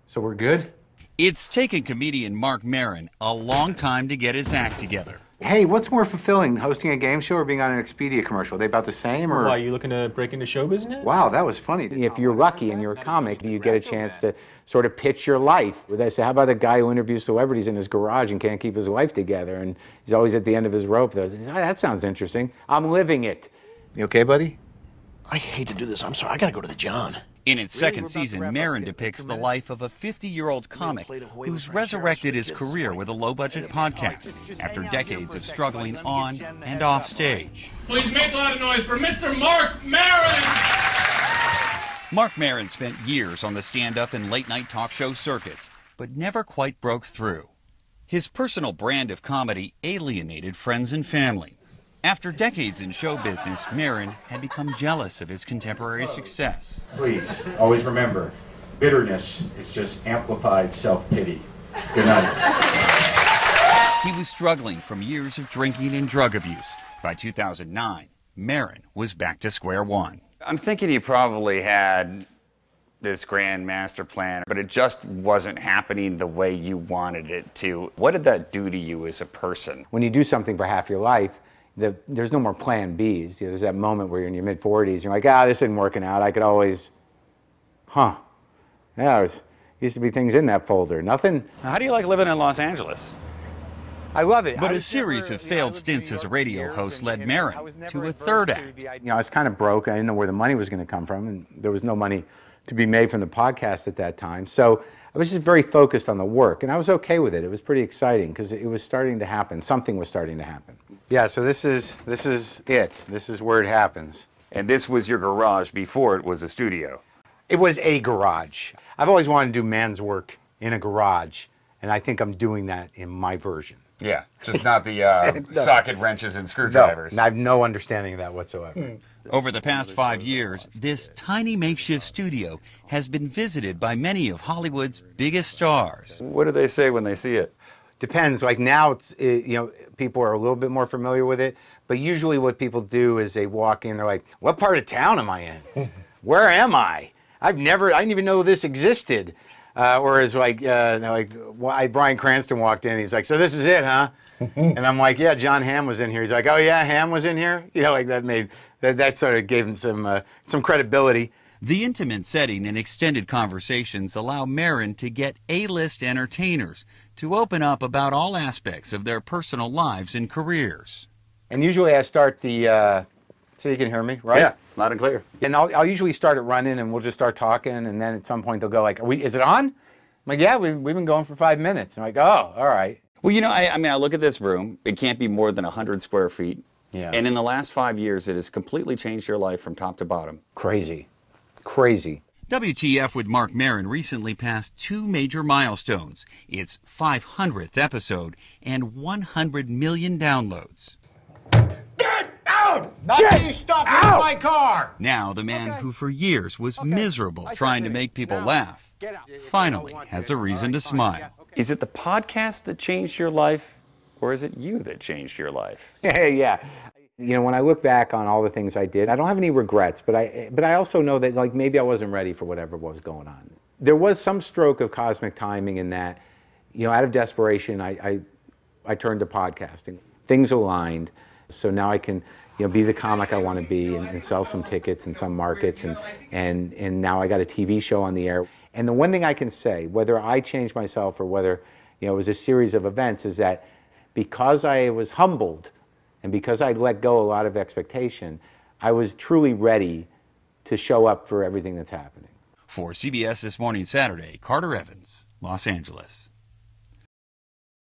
So we're good? It's taken comedian Marc Maron a long time to get his act together. Hey, what's more fulfilling, hosting a game show or being on an Expedia commercial? Are they about the same, or? Why, are you looking to break into show business? Wow, that was funny. If you're lucky and you're a comic, you get a chance to sort of pitch your life. They say, how about a guy who interviews celebrities in his garage and can't keep his life together, and he's always at the end of his rope? That sounds interesting. I'm living it. You okay, buddy? I hate to do this. I'm sorry. I gotta go to the John. In its second season, Maron depicts the life of a 50-year-old comic who's resurrected his career with a low-budget podcast after decades of struggling on and off stage. Please make a lot of noise for Mr. Marc Maron! Marc Maron spent years on the stand-up and late-night talk show circuits, but never quite broke through. His personal brand of comedy alienated friends and family. After decades in show business, Maron had become jealous of his contemporary success. Please, always remember, bitterness is just amplified self-pity. Good night. He was struggling from years of drinking and drug abuse. By 2009, Maron was back to square one. I'm thinking you probably had this grand master plan, but it just wasn't happening the way you wanted it to. What did that do to you as a person? When you do something for half your life, there's no more plan Bs. There's that moment where you're in your mid-40s, you're like, this isn't working out. I could always, yeah, used to be things in that folder. Nothing. How do you like living in Los Angeles? I love it. But a series of failed stints as a radio host led Maron to a third act. I was kind of broke. I didn't know where the money was going to come from, and there was no money to be made from the podcast at that time. So I was just very focused on the work, and I was okay with it. It was pretty exciting because it was starting to happen. Something was starting to happen. Yeah, so this is it. This is where it happens. And this was your garage before it was a studio. It was a garage. I've always wanted to do man's work in a garage, and I think I'm doing that in my version. Yeah, just not the socket wrenches and screwdrivers. No, I have no understanding of that whatsoever. Over the past 5 years, this tiny makeshift studio has been visited by many of Hollywood's biggest stars. What do they say when they see it? Depends. Like now, people are a little bit more familiar with it, but usually what people do is they walk in, they're like, what part of town am I in? Where am I? I didn't even know this existed. Or it's like Bryan Cranston walked in, he's like, so this is it, huh? And I'm like, yeah, John Hamm was in here. He's like, oh yeah, Hamm was in here? Like that sort of gave him some credibility. The intimate setting and extended conversations allow Maron to get A-list entertainers to open up about all aspects of their personal lives and careers. And usually I start so you can hear me, right? Yeah, loud and clear. And I'll usually start it running, and we'll just start talking, and then at some point they'll go like, is it on? I'm like, yeah, we've been going for 5 minutes. I'm like, oh, all right. Well, I look at this room. It can't be more than 100 square feet. Yeah. And in the last 5 years, it has completely changed your life from top to bottom. Crazy. Crazy. WTF with Marc Maron recently passed 2 major milestones, its 500th episode and 100 million downloads. Get out! Not you stuff in my car! Now the man who for years was miserable trying to make people laugh finally has a reason to smile. Is it the podcast that changed your life, or is it you that changed your life? Yeah. When I look back on all the things I did, I don't have any regrets, but I also know that maybe I wasn't ready for whatever was going on. There was some stroke of cosmic timing in that, out of desperation, I turned to podcasting. Things aligned, so now I can, be the comic I want to be and sell some tickets in some markets, and now I got a TV show on the air. And the one thing I can say, whether I changed myself or whether, it was a series of events, is that because I was humbled, and because I'd let go a lot of expectation, I was truly ready to show up for everything that's happening. For CBS This Morning Saturday, Carter Evans, Los Angeles.